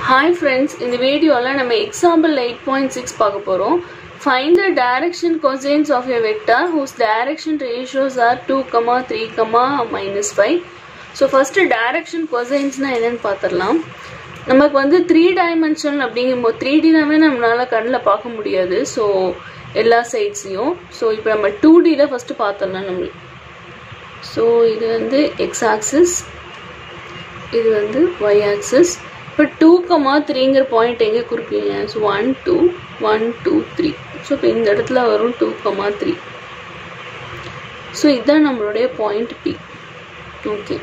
Hi friends, in the video la nama example 8.6 paaka porom. Find the direction cosines of a vector whose direction ratios are 2, 3, -5. So first direction cosines na enna paathalam. நமக்கு வந்து 3 dimensional அப்படிங்கும்போது 3D நாவே நம்மளால கண்ணல பார்க்க முடியாது. So எல்லா சைட்ஸையும் so இப்போ நம்ம 2D ல ஃபர்ஸ்ட் பார்த்தறலாம் நம்ம. சோ இது வந்து x axis, இது வந்து y axis. இப்போ 2, 3ங்கற பாயிண்ட் எங்க குறிப்பீங்க? சோ 1 2 1 2 3. சோ இப்போ இந்த இடத்துல வரும் 2, 3. சோ இதான் நம்மளுடைய பாயிண்ட் P. ஓகே.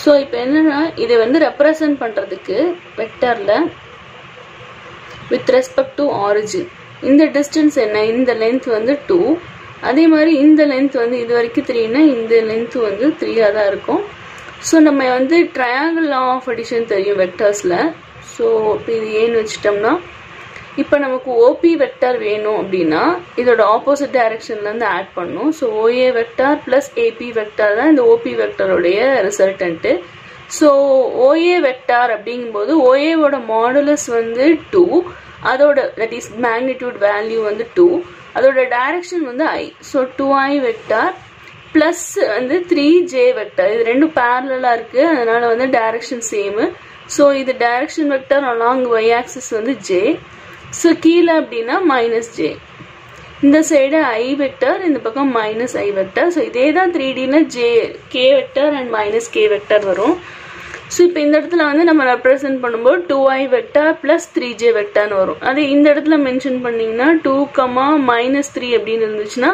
So இப்போ என்னன்னா இதை வந்து ரெப்ரசன்ட் பண்றதுக்கு வெக்டர்ல with respect to origin இந்த டிஸ்டன்ஸ் என்ன? இந்த லெந்த் வந்து 2. அதே மாதிரி இந்த லெந்த் வந்து இது வரைக்கும் 3 னா இந்த லெந்த் வந்து 3 ஆ தான் இருக்கும். சோ நம்ம வந்து ட்ரையாங்கிள் law of addition தெரியும் வெக்டர்ஸ்ல. சோ இப்போ இது ஏன்னு வெச்சிட்டோம்னா இப்போ நமக்கு OP வெக்டர் வேணும் அப்படினா இதோட ஆப்போசிட் டைரக்ஷன்ல இருந்து ஆட் பண்ணனும். So OA vector plus AP vector தான் இந்த OP வெக்டரோட ரிசல்டன்ட். சோ OA வெக்டர் அப்படிங்கும்போது OA ஓட மாடுலஸ் வந்து 2, அதோட தட் இஸ் மேக்னிட்யூட் வேல்யூ வந்து 2, அதோட டைரக்ஷன் வந்து I. So 2I vector plus வந்து 3J வெக்டர். இது ரெண்டும் parallel-ஆ இருக்கு, அதனால வந்து டைரக்ஷன் சேம். சோ இது direction vector along y axis வந்து J. சோ கீழ அப்படினா -j. இந்த சைடு I வெக்டர், இந்த பக்கம் -I வெக்டர். சோ இதே தான் 3D ல J k vector and -k vector வரும். சோ இப்போ இந்த இடத்துல வந்து நம்ம ரெப்ரசன்ட் பண்ணும்போது 2I வெக்டர் plus 3J வெக்டர்னு வரும். அதே இந்த இடத்துல மென்ஷன் பண்ணீங்கன்னா 2, -3 அப்படினு இருந்துச்சுனா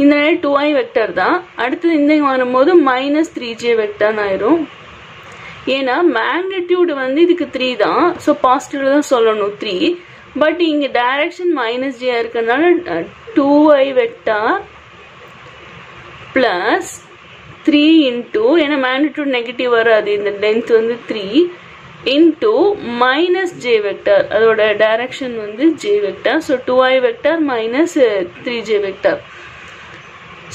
இந்த 2I வெக்டர் தான். அடுத்து இந்த வரும்போது -3J வெக்டர்னு ஆயிரும். ஏனா மேக்னிட்யூட் வந்து இதுக்கு 3 தான். சோ பாசிட்டிவ்ல தான் சொல்லணும் 3. பட் இங்க டைரக்ஷன் -j இருக்கனால 2I வெக்டர் பிளஸ் 3 into ஏனா மேக்னிட்யூட் நெகட்டிவ் வராது, இந்த லெந்த் வந்து 3 into -j வெக்டர், அதோட டைரக்ஷன் வந்து j vector. So 2I vector minus 3j vector.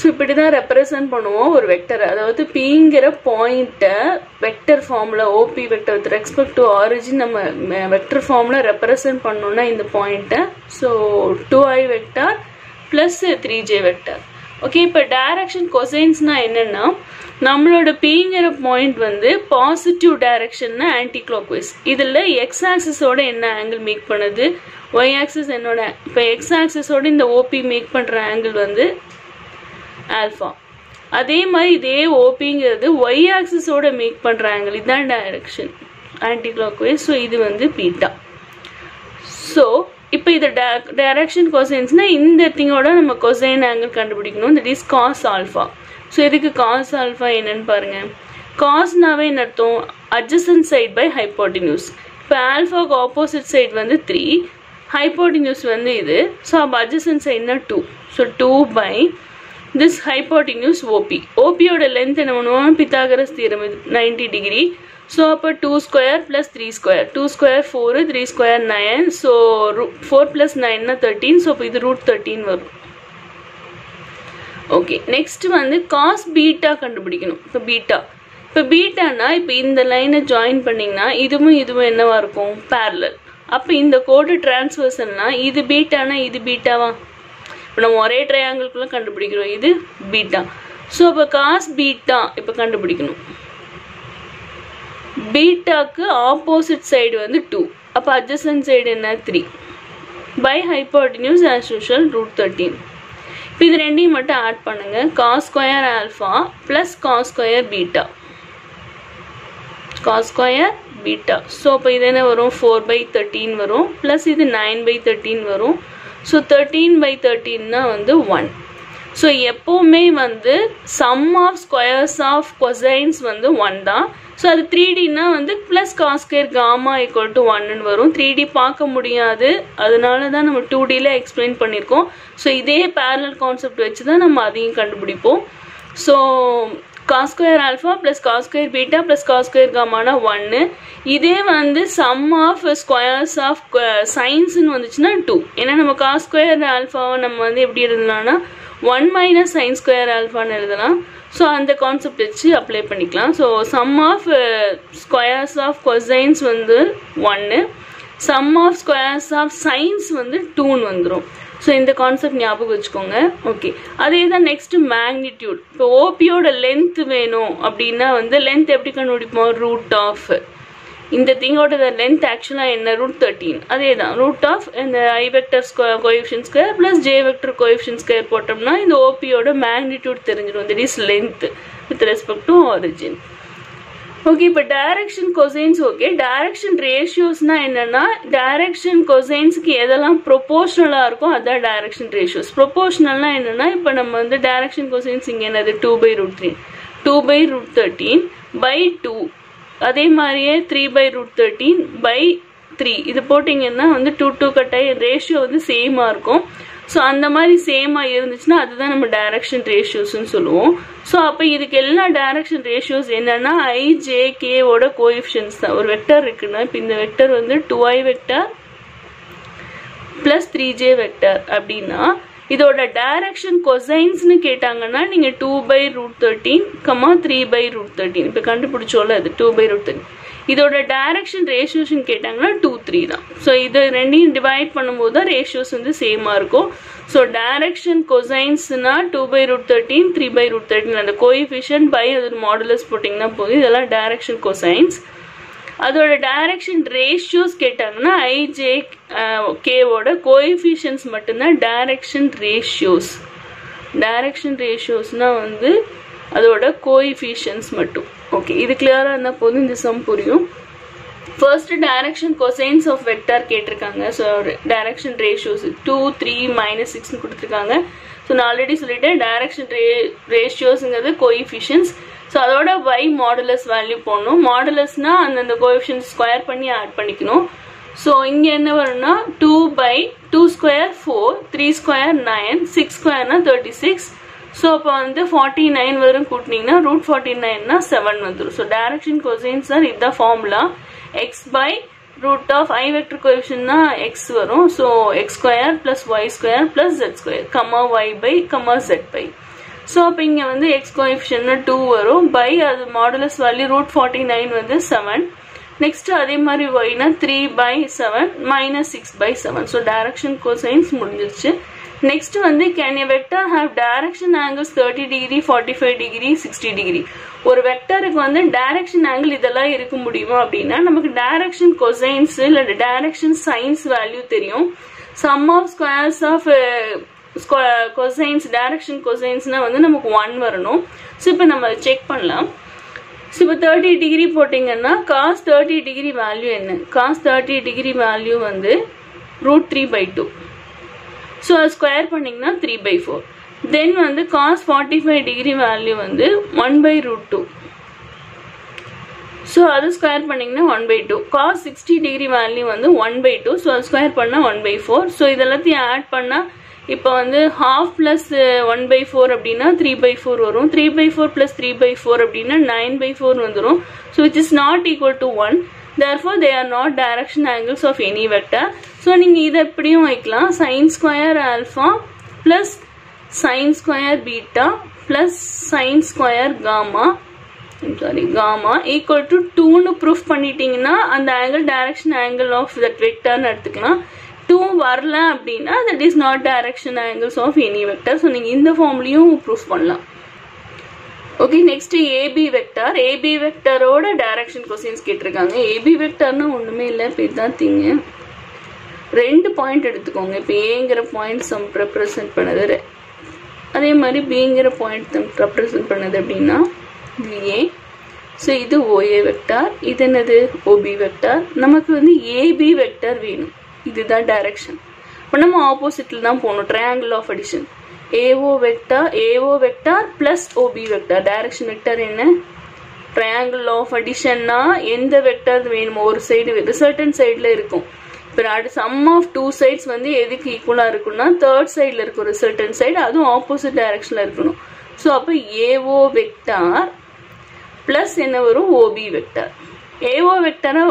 So இப்படி தான் ரெப்ரசன்ட் பண்ணுவோம் ஒரு வெக்டர். அதாவது Pங்கற பாயிண்ட வெக்டர் ஃபார்ம்ல OP vector with respect to origin நம்ம வெக்டர் ஃபார்ம்ல ரெப்ரசன்ட் பண்ணனும்னா இந்த பாயிண்ட so 2I vector plus 3j vector. Okay, இப்போ டைரக்ஷன் கொசைன்ஸ்னா என்னன்னா நம்மளோட Pங்கற பாயிண்ட் வந்து பாசிட்டிவ் டைரக்ஷன்னா ஆன்டி கிளாக்வைஸ். இதுல x ஆக்சிஸ் ஓட என்ன ஆங்கிள் மேக் பண்ணுது, y ஆக்சிஸ் என்னோட இப்போ x ஆக்சிஸ் ஓட இந்த OP மேக் பண்ற ஆங்கிள் வந்து ஆல்பா. அதே மாதிரி இதே OPங்கிறது y ஆக்சிஸ் ஓட மேக் பண்ற ஆங்கிள், இதான் டைரக்ஷன் ஆன்டி கிளாக்வைஸ். சோ இது வந்து பீட்டா. சோ இப்போ இது டைரக்ஷன் கொசைன்ஸ்னா இந்த திங்கோட நம்ம கொசைன் ஆங்கிள் கண்டுபிடிக்கணும், that is cos alpha. So இதுக்கு cos ஆல்பா என்னன்னு பாருங்க. cosனாவே என்ன அர்த்தம்? adjacent side by hypotenuse. இப்போ ஆல்பாக்கு ஆப்போசிட் சைடு வந்து 3, hypotenuse வந்து இது. சோ அப்ப adjacent sideனா 2. So 2 by this hypotenuse OP. OP ஓட length என்ன பண்ணுவோம்? Pythagoras theorem 90 degree. So அப்ப 2 square plus 3 square. 2 square 4, 3 square 9. So 4 plus 9 na 13. So இது √13 வரும். ஓகே, நெக்ஸ்ட் வந்து cos பீட்டா கண்டுபிடிக்கணும். இப்போ பீட்டா, இப்போ பீட்டானா இப்போ இந்த லைனை ஜாயின் பண்ணீங்கன்னா இதுவும் என்னவா இருக்கும்? parallel. அப்ப இந்த கோடு டிரான்ஸ்வர்சல்னா இது பீட்டானா இது பீட்டாவா? நம்ம ஒரே ட்ரையாங்கிள்குள்ள கண்டுபிடிக்கிறோம், இது பீட்டா. சோ அப்ப cos பீட்டா இப்ப கண்டுபிடிக்கணும். பீட்டாக்கு ஆப்போசிட் சைடு வந்து 2, அப்ப adjacent சைடு என்ன? 3 by hypotenuse as usual √13. இப்போ இது ரெண்டையும் மட்டும் ஆட் பண்ணுங்க. cos square alpha plus cos square beta, cos square beta. So அப்ப இது என்ன வரும்? 4/13 வரும் பிளஸ் இது 9/13 வரும். So 13/13 னா வந்து 1. So எப்பவுமே வந்து sum of squares of cosines வந்து 1 தான். So அது 3D னா வந்து plus cos square gamma equal to 1 ன்னு வரும். 3D பார்க்க முடியாது, அதனால தான் நம்ம 2D ல எக்ஸ்பிளைன் பண்ணிருக்கோம். So இதே parallel concept வச்சு தான் நம்ம அதையும் கண்டுபிடிப்போம். So cos square alpha plus cos square beta plus cos square gamma na 1. இதே வந்து sum of squares of sines ன்னு வந்துச்சுனா 2. ஏன்னா நம்ம cos square alpha நம்ம வந்து எப்படி எழுதலாம்னா 1 minus sin square alpha ன்னு எழுதலாம். So அந்த கான்செப்ட் வச்சு அப்ளை பண்ணிக்கலாம். So sum of squares of cosines வந்து 1. Sum of squares of sines வந்து 2ன்னு வந்துடும். ஸோ இந்த கான்செப்ட் ஞாபகம் வச்சுக்கோங்க. ஓகே, அதே தான் நெக்ஸ்ட் மேக்னிடியூட். இப்போ ஓபியோட லென்த் வேணும் அப்படின்னா வந்து லென்த் எப்படி கண்டுபிடிப்போம்? ரூட் ஆஃப் இந்த திங்கோட லென்த் ஆக்சுவலாக என்ன? ரூட் 13. அதே தான் ரூட் ஆஃப் இந்த i vector coefficient square plus j vector coefficient square போட்டோம்னா இந்த ஓபியோட மேக்னிடியூட் தெரிஞ்சிடும். That is length with respect to origin. Okay, இப்போ டைரக்ஷன் கொசைன்ஸ். ஓகே, டைரக்ஷன் ரேஷியோஸ்னா என்னன்னா டைரக்ஷன் கொசைன்ஸ்க்கு எதெல்லாம் ப்ரொபோஷனலாக இருக்கும் அதான் டைரக்ஷன் ரேஷியோஸ். ப்ரொபோஷனல்னா என்னன்னா இப்போ நம்ம வந்து டைரக்ஷன் கொசைன்ஸ் இங்கே என்னது 2/√3 2/√13/2. அதே மாதிரியே 3/√13/3 இது போட்டிங்கன்னா வந்து 2 கட்டாய ரேஷியோ வந்து சேமாக இருக்கும். ஸோ அந்த மாதிரி சேமாக இருந்துச்சுன்னா அதுதான் நம்ம டைரக்ஷன் ரேஷியோஸ்ன்னு சொல்லுவோம். ஸோ அப்போ இதுக்கு எல்லா டைரக்ஷன் ரேஷியோஸ் என்னன்னா IJKவோட கோஎஃபிஷியன்ஸ் தான். ஒரு வெக்டர் இருக்குன்னா இப்போ இந்த வெக்டர் வந்து 2i vector plus 3j vector அப்படின்னா இதோட டைரக்ஷன் கொசைன்ஸ்னு கேட்டாங்கன்னா நீங்கள் 2/√13, 3/√13 இப்போ கண்டுபிடிச்சோல அது 2/√13. இதோட டைரக்ஷன் ரேஷியோஸ்ன்னு கேட்டாங்கன்னா 2, 3 தான். ஸோ இது ரெண்டையும் டிவைட் பண்ணும்போது தான் ரேஷியோஸ் வந்து சேமாக இருக்கும். ஸோ டைரக்ஷன் கொசைன்ஸ்னா 2/√13, 3/√13 அந்த கோஎஃபிஷியன்ட் பை அதோட மாடுலஸ் போட்டிங்கன்னா போதும். இதெல்லாம் டைரக்ஷன் கொசைன்ஸ். அதோட டைரக்ஷன் ரேஷியோஸ் கேட்டாங்கன்னா IJKவோட கோஎஃபிஷியன்ஸ் மட்டும்தான் டைரக்ஷன் ரேஷியோஸ். டைரக்ஷன் ரேஷியோஸ்னா வந்து அதோட கோஎஃபிஷியன்ஸ் மட்டும். ஓகே, இது கிளியராக இருந்தால் போதும், இந்த சம் புரியும். First direction cosines of vector கேட்டிருக்காங்க. ஸோ டைரக்ஷன் ரேஷியோஸ் 2, 3, -6ன்னு கொடுத்துருக்காங்க. ஸோ நான் ஆல்ரெடி சொல்லிட்டேன் டைரக்ஷன் ரேஷியோஸுங்கிறது கோஎஃபிஷியன்ஸ். ஸோ அதோட y மாடுலஸ் வேல்யூ போடணும். மாடுலஸ்னா அந்தந்த கோஎஃபிஷியன்ட் ஸ்கொயர் பண்ணி ஆட் பண்ணிக்கணும். ஸோ இங்கே என்ன வரும்னா 2/2 ஸ்கொயர் 4, 3 ஸ்கொயர் 9, 6 ஸ்கொயர்னா 36. ஸோ அப்போ வந்து 49 வரும் கூட்டினீங்கன்னா √49னா 7 வந்துடும். ஸோ டைரக்ஷன் கொசைன்ஸ் தான் இதுதான் ஃபார்முலா. x/√of I வெக்டர் கோஎஃபிஷியன்ட்னா x வரும். So x² + y² + z², y/z/. So அப்போ இங்கே வந்து x கோஎஃபிஷியன்ட்னா 2 வரும். பை அது மாடுலஸ் வேல்யூ √49 வந்து 7. நெக்ஸ்ட் அதே மாதிரி yனா 3/7 -6/7. ஸோ டைரக்ஷன் கொசைன்ஸ் முடிஞ்சிருச்சு. நெக்ஸ்ட் வந்து can a vector have direction angles 30 degree, 45 degree, 60 degree? ஒரு வெக்டருக்கு வந்து டைரக்ஷன் ஆங்கிள் இதெல்லாம் இருக்க முடியுமா அப்படின்னா நமக்கு டைரக்ஷன் கொசைன்ஸ் இல்லை டைரக்ஷன் சைன்ஸ் வேல்யூ தெரியும். Sum of squares of cosines direction கொசைன்ஸ்னா வந்து நமக்கு 1 வரணும். ஸோ இப்போ நம்ம செக் பண்ணலாம். ஸோ இப்போ 30 டிகிரி போட்டிங்கன்னா cos 30 டிகிரி வேல்யூ என்ன? cos 30 டிகிரி வேல்யூ வந்து √3/2. ஸோ அது ஸ்கொயர் பண்ணிங்கன்னா 3/4. தென் வந்து cos 45 டிகிரி வேல்யூ வந்து 1/√2. ஸோ அது ஸ்கொயர் பண்ணிங்கன்னா 1/2. cos 60 டிகிரி வேல்யூ வந்து 1/2. ஸோ அது ஸ்கொயர் பண்ணால் 1/4. ஸோ இதெல்லாத்தையும் ஆட் பண்ணால் இப்போ வந்து 1/2 + 1/4 அப்படின்னா 3/4 வரும். 3/4 + 3/4 அப்படின்னா 9/4 வந்துடும். So which is not equal to 1. Therefore they are not direction angles of any vector. So நீங்க இத எப்படியும் வைக்கலாம். sin² alpha plus sin² beta plus sin² gamma equal to 2 னு proof பண்ணிட்டீங்கன்னா அந்த angle direction angle of that vector னு எடுத்துக்கலாம். 2 வரல அப்படின்னா that is not direction angles of any vector. So நீங்க இந்த ஃபார்முலையும் proof பண்ணலாம். Okay, next AB vector. AB வெக்டாரோட டைரக்ஷன் கொசைன்ஸ் கேட்டிருக்காங்க. AB வெக்டார்னா ஒன்றுமே இல்லை. இப்போ இதுதான் திங்க 2 பாயிண்ட் எடுத்துக்கோங்க. இப்போ ஏங்கிற பாயிண்ட் சம் ரெப்ரசன்ட் பண்ணது, அதே மாதிரி பிங்கிற பாயிண்ட் சம் ரெப்ரசன்ட் பண்ணது அப்படின்னா இது ஏ. ஸோ இது OA வெக்டார், இது என்னது OB வெக்டார். நமக்கு வந்து AB வெக்டார் வேணும். இதுதான் டைரக்ஷன். இப்போ நம்ம ஆப்போசிட்டில் தான் போகணும். Triangle of addition AO vector plus OB vector. Direction vector என்ன? ட்ரையாங்கிள் ஆஃப் அடிஷன்னா எந்த வெக்டார் வேணுமோ ஒரு சைடு ரிசல்டன் சைடில் இருக்கும். இப்போ சம் ஆஃப் 2 சைட்ஸ் வந்து எதுக்கு ஈக்குவலாக இருக்குன்னா தேர்ட் சைடில் இருக்கும் ரிசல்டன் சைடு, அதுவும் ஆப்போசிட் டைரக்ஷனில் இருக்கணும். ஸோ அப்போ AO வெக்டார் ப்ளஸ் என்ன வரும்? OB vector. AO வெக்டாரை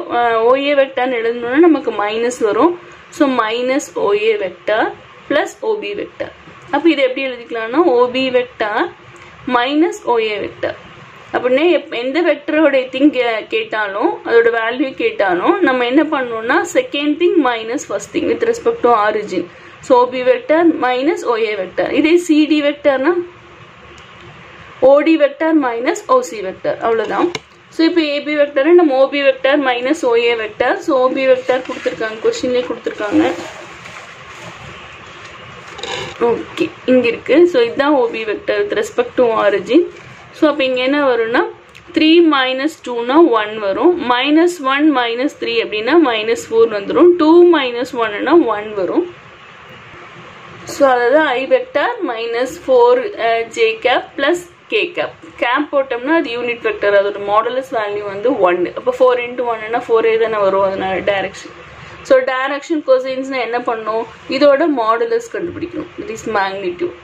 OA வெக்டார்னு எழுதணும்னா நமக்கு மைனஸ் வரும். So minus OA vector plus OB vector. அப்போ இது எப்படி எழுதிக்கலாம்னா OB vector minus OA vector. அப்படின்னா எந்த வெக்டரோட திங் கேட்டாலும் அதோட வேல்யூ கேட்டாலும் நம்ம என்ன பண்ணணும்னா second thing minus first thing with respect to origin. So OB vector minus OA vector. இதே CD வெக்டர்னா OD vector minus OC vector, அவ்வளோதான். ஸோ இப்போ AB வெக்டர் நம்ம OB vector minus OA vector. So OB vector கொடுத்துருக்காங்க, கொஸ்டின்லேயே கொடுத்துருக்காங்க. Okay, இங்கே இருக்கு. So இதுதான் OB vector with respect to origin. So அப்போ இங்கே என்ன வரும்னா 3 மைனஸ் 2னா 1 வரும். மைனஸ் 1 மைனஸ் 3 அப்படின்னா மைனஸ் 4 வந்துடும். 2 மைனஸ் 1னா 1 வரும். ஸோ அதாவது I vector minus 4J cap plus K cap. Cap போட்டோம்னா அது யூனிட் வெக்டர், அதோட மாடுலஸ் வேல்யூ வந்து 1. அப்போ 4 into 1னா 4 தானே வரும், அதனால டைரக்ஷன். ஸோ டைரக்ஷன் கொசைன்ஸ்னா என்ன பண்ணும், இதோட மாடுலஸ் கண்டுபிடிக்கணும். It is magnitude.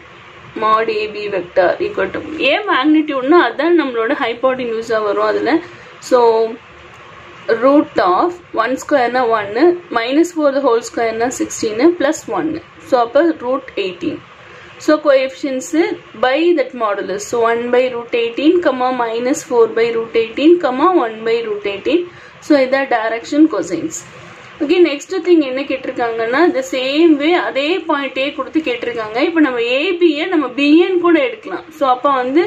mod AB vector equal to ஏன் மேக்னிடியூட்னா அதுதான் நம்மளோட ஹைப்போட்டினியூஸாக வரும் அதில். So root of 1 square na 1 minus 4 the whole square na 16 plus 1. So upper root 18. So coefficients by that modulus. So 1 by root 18 comma minus 4 by root 18 comma 1 by root 18. So this direction cosines. Okay, next thing என்ன கேட்டிருக்காங்கன்னா the same way அதே பாயிண்டே கொடுத்து கேட்டிருக்காங்க. இப்போ நம்ம AB-யை நம்ம BN கூட எடுக்கலாம். So அப்போ வந்து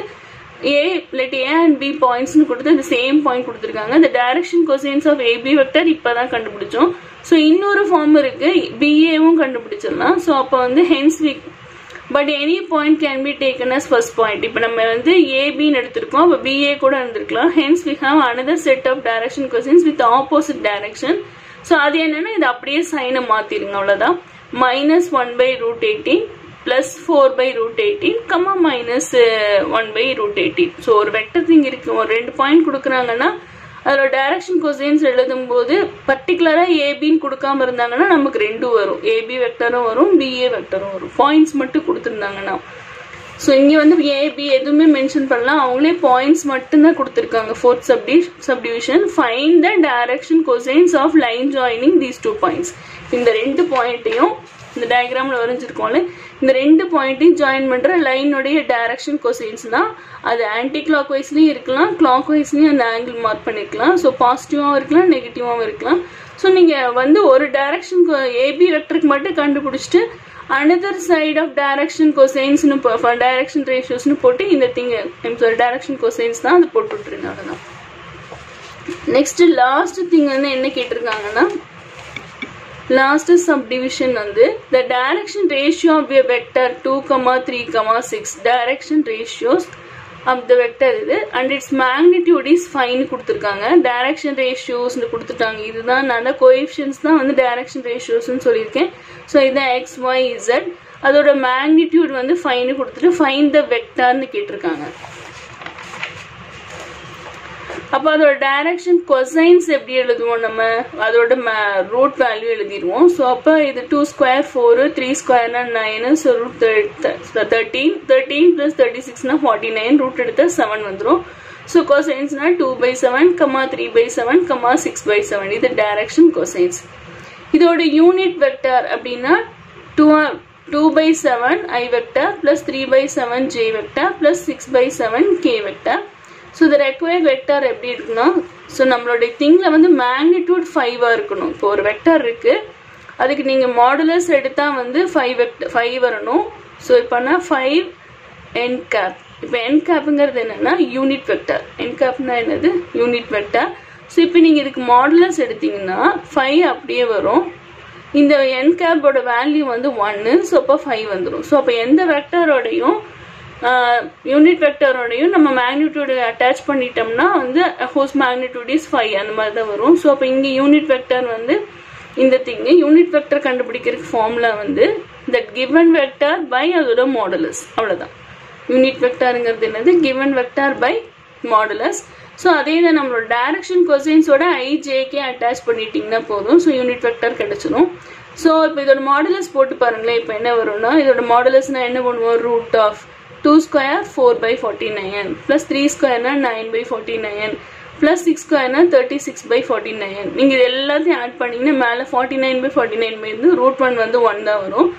A let A and B points கொடுத்து the same point கொடுத்துருக்காங்க. The direction cosines of AB vector இப்பதான் கண்டுபிடிச்சோம். ஸோ இன்னொரு ஃபார்ம் இருக்கு, BA-வும் கண்டுபிடிச்சிடலாம். ஸோ அப்போ வந்து hence we but any point can be taken as first point. இப்போ நம்ம வந்து AB-ன்னு எடுத்திருக்கோம், அப்போ BA கூட இருந்திருக்கலாம். hence we have another set of direction cosines with opposite direction. So அது என்னன்னா இது அப்படியே சைனை மாத்திருங்க, அவ்வளோதான். minus 1 by root 18 plus 4 by root 18 comma minus 1 by root 18. So ஒரு வெக்டர் திங் இருக்கு, ஒரு 2 பாயிண்ட் கொடுக்குறாங்கன்னா அதோட டைரக்ஷன் கொசைன்ஸ் எழுதும் போது பர்டிகுலராக ஏபின்னு கொடுக்காம இருந்தாங்கன்னா நமக்கு 2 வரும், ஏபி வெக்டரும் வரும் BA வெக்டரும் வரும். பாயிண்ட்ஸ் மட்டும் கொடுத்துருந்தாங்கன்னா. ஸோ இங்கே வந்து ஏபி எதுவுமே மென்ஷன் பண்ணலாம், அவங்களே பாயிண்ட்ஸ் மட்டும்தான் கொடுத்துருக்காங்க. Fourth subdivision find the direction cosines of line joining these 2 points. இந்த 2 பாயிண்ட்டையும் இந்த டயக்ராம்ல வரைஞ்சிருக்கோம்ல, இந்த 2 பாயிண்ட்டையும் ஜாயின் பண்ற லைனுடைய டைரக்ஷன் கொசைன்ஸ்னா அது ஆன்டி கிளாக் வைஸ்லயும் இருக்கலாம், கிளாக் வைஸ்லயும் அந்த ஆங்கிள் மார்க் பண்ணிருக்கலாம். ஸோ பாசிட்டிவாகவும் இருக்கலாம், நெகட்டிவாகவும் இருக்கலாம். ஸோ நீங்க வந்து ஒரு டைரக்ஷன் ஏபி வெக்டருக்கு மட்டும் கண்டுபிடிச்சிட்டு அனதர் சைட் ஆஃப் டைரக்ஷன் கொசைன்ஸ்னு டைரக்ஷன் ரேஷியோஸ்னு போட்டு இந்த திங் டைரக்ஷன் கொசைன்ஸ் தான் அது போட்டு விட்டுருங்க, அவ்வளோதான். நெக்ஸ்ட் லாஸ்ட் திங் வந்து என்ன கேட்டிருக்காங்கன்னா last subdivision வந்து the direction ratio of a vector 2, 3, 6 direction ratios of the vector இது and its magnitude is 5 கொடுத்திருக்காங்க. direction ratios கொடுத்துட்டாங்க. இதுதான் நான் coefficients தான் வந்து direction ratios னு சொல்லியிருக்கேன். ஸோ இதான் x, y, z, அதோட magnitude வந்து 5 கொடுத்துட்டு find the vector னு கேட்டிருக்காங்க. அப்போ அதோட டைரக்ஷன் கொசைன்ஸ் எப்படி எழுதுவோம், நம்ம அதோட ரூட் வேல்யூ எழுதிடுவோம். ஸோ அப்போ இது 2 square 4, 3 square 9, so root 13 plus 36 49, root எடுத்தா 7 வந்துடும். ஸோ கொசைன்ஸ்னா 2/7, 3/7, 6/7. இது டைரக்ஷன் கொசைன்ஸ். இதோட யூனிட் வெக்டர் அப்படின்னா 2/7 I vector plus 3/7 J vector plus 6/7 K vector. So இந்த ரெக்வயர்ட் வெக்டர் எப்படி இருக்குன்னா, ஸோ நம்மளுடைய திங்கில் வந்து மேக்னிடியூட் 5 இருக்கணும். இப்போ ஒரு வெக்டர் இருக்கு, அதுக்கு நீங்கள் மாடுலஸ் எடுத்தால் வந்து 5 வரணும். ஸோ இப்போனா 5 n கேப். இப்போ n கேப்புங்கிறது என்னன்னா யூனிட் வெக்டர். n கேப்னா என்னது, யூனிட் வெக்டர். ஸோ இப்போ நீங்கள் இதுக்கு மாடுலஸ் எடுத்தீங்கன்னா 5 அப்படியே வரும். இந்த n கேப்போட வேல்யூ வந்து 1, ஸோ அப்போ 5 வந்துடும். ஸோ அப்போ எந்த வெக்டரோடையும் யூனிட் வெக்டரோடையும் நம்ம மேக்னிடியூட் அட்டாச் பண்ணிட்டோம்னா வந்து ஹோஸ் மேக்னிடியூட் இஸ் 5 அந்த மாதிரி தான் வரும். ஸோ அப்போ இங்கே யூனிட் வெக்டர் வந்து இந்த திங்கு யூனிட் வெக்டர் கண்டுபிடிக்கிறதுக்கு ஃபார்முலா வந்து தட் கிவன் வெக்டர் பை அதோட மாடுலஸ், அவ்வளோதான். யூனிட் வெக்டருங்கிறது என்னது, given vector by modulus. So அதே தான் நம்மளோட டைரக்ஷன் கொசைன்ஸோட ஐஜேக்கே அட்டாச் பண்ணிட்டீங்கன்னா போதும். ஸோ யூனிட் வெக்டர் கிடைச்சிடும். ஸோ இப்போ இதோட மாடுலஸ் போட்டு பாருங்களேன். இப்போ என்ன வரும்னா இதோட மாடுலஸ்னா என்ன பண்ணுவோம், root of 2 square 4/49 plus 3 square 9/49 plus 6 square 36/49. நீங்க இது எல்லாத்தையும் ஆட் பண்ணீங்கன்னா மேல 49/49 இருந்து ரூட் 1 வந்து 1 தான் வரும்.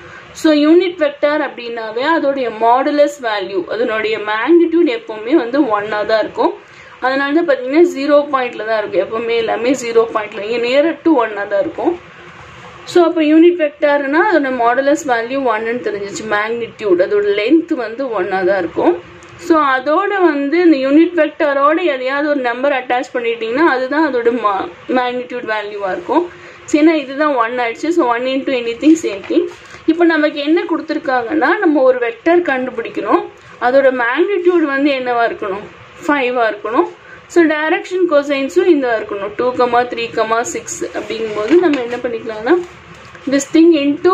ஸோ யூனிட் வெக்டர் அப்படின்னாவே அதோடைய மாடுலஸ் வேல்யூ, அதனுடைய மேக்னிடியூட் எப்பவுமே வந்து 1 தான் இருக்கும். அதனால தான் பார்த்தீங்கன்னா 0 பாயிண்ட்ல தான் இருக்கும். எப்பவுமே எல்லாமே 0 பாயிண்ட்ல, இங்கே நியரர் டு 1 தான் இருக்கும். ஸோ அப்போ யூனிட் வெக்டார்னா அதோட மாடுலஸ் வேல்யூ 1ன்னு தெரிஞ்சிச்சு. மேக்னிடியூட் அதோட லென்த் வந்து 1 தான் இருக்கும். ஸோ அதோட வந்து இந்த யூனிட் வெக்டாரோட எதையாவது ஒரு நம்பர் அட்டாச் பண்ணிட்டீங்கன்னா அதுதான் அதோட மேக்னிடியூட் வேல்யூவாக இருக்கும். சரினா இதுதான் 1 ஆயிடுச்சு. So 1 into anything same thing. இப்போ நமக்கு என்ன கொடுத்துருக்காங்கன்னா நம்ம ஒரு வெக்டர் கண்டுபிடிக்கணும், அதோட மேக்னிடியூட் வந்து என்னவா இருக்கணும், 5 இருக்கணும். ஸோ டைரக்ஷன் கொசைன்ஸும் இந்த இருக்கணும் 2, 3, 6 அப்படிங்கும்போது நம்ம என்ன பண்ணிக்கலாம்னா திஸ் திங் இன்டூ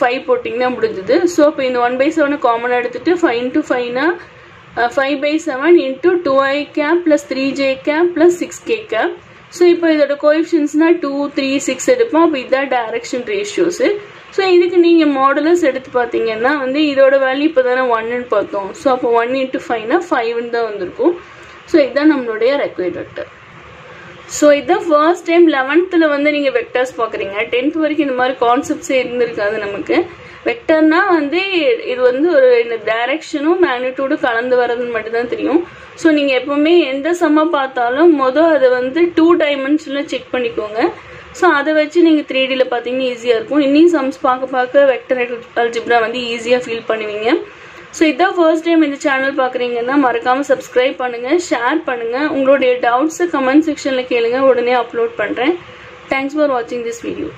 5 போட்டிங்கன்னா முடிஞ்சுது. ஸோ இப்போ இந்த 1/7 காமனாக எடுத்துட்டு 5 இன்டூ 5னா 5/7 into 2i cap plus 3j cap plus 6k cap. So இப்போ இதோட கோஎஃபிஷியன்ட்ஸ்னா 2, 3, 6 எடுப்போம். அப்போ இதுதான் டைரக்ஷன் ரேஷியோஸு. ஸோ இதுக்கு நீங்கள் மாடுலஸ் எடுத்து பார்த்தீங்கன்னா வந்து இதோட வேல்யூ இப்போ தானே 1ன்னு பார்த்தோம். ஸோ அப்போ 1 இன்டூ 5னா 5ன்னு தான் வந்திருக்கும். ஸோ இதுதான் நம்மளுடைய ரெக்வயர்ட் வெக்டர். ஸோ இதுதான் ஃபர்ஸ்ட் டைம் 11th வந்து நீங்கள் வெக்டர்ஸ் பார்க்குறீங்க. 10th வரைக்கும் இந்த மாதிரி கான்செப்ட்ஸே இருந்திருக்காது நமக்கு. வெக்டர்னா வந்து இது வந்து ஒரு இந்த டைரக்ஷனும் மேக்னிடியூடும் கலந்து வரதுன்னு மட்டும்தான் தெரியும். ஸோ நீங்கள் எப்பவுமே எந்த சம்மா பார்த்தாலும் அதை வந்து 2 டைமென்ஷனில் செக் பண்ணிக்கோங்க. ஸோ அதை வச்சு நீங்கள் 3Dயில் பார்த்தீங்கன்னா ஈஸியாக இருக்கும். இன்னும் சம்ஸ் பார்க்க வெக்டர் அல்ஜிப்ரா வந்து ஈஸியாக ஃபீல் பண்ணுவீங்க. ஸோ இதான் ஃபர்ஸ்ட் டைம் இந்த சேனல் பார்க்குறீங்கன்னா மறக்காமல் சப்ஸ்கிரைப் பண்ணுங்கள், ஷேர் பண்ணுங்கள். உங்களுடைய டவுட்ஸை கமெண்ட் செக்ஷனில் கேளுங்க, உடனே அப்லோட் பண்ணுறேன். தேங்க்ஸ் ஃபார் வாட்சிங் திஸ் வீடியோ.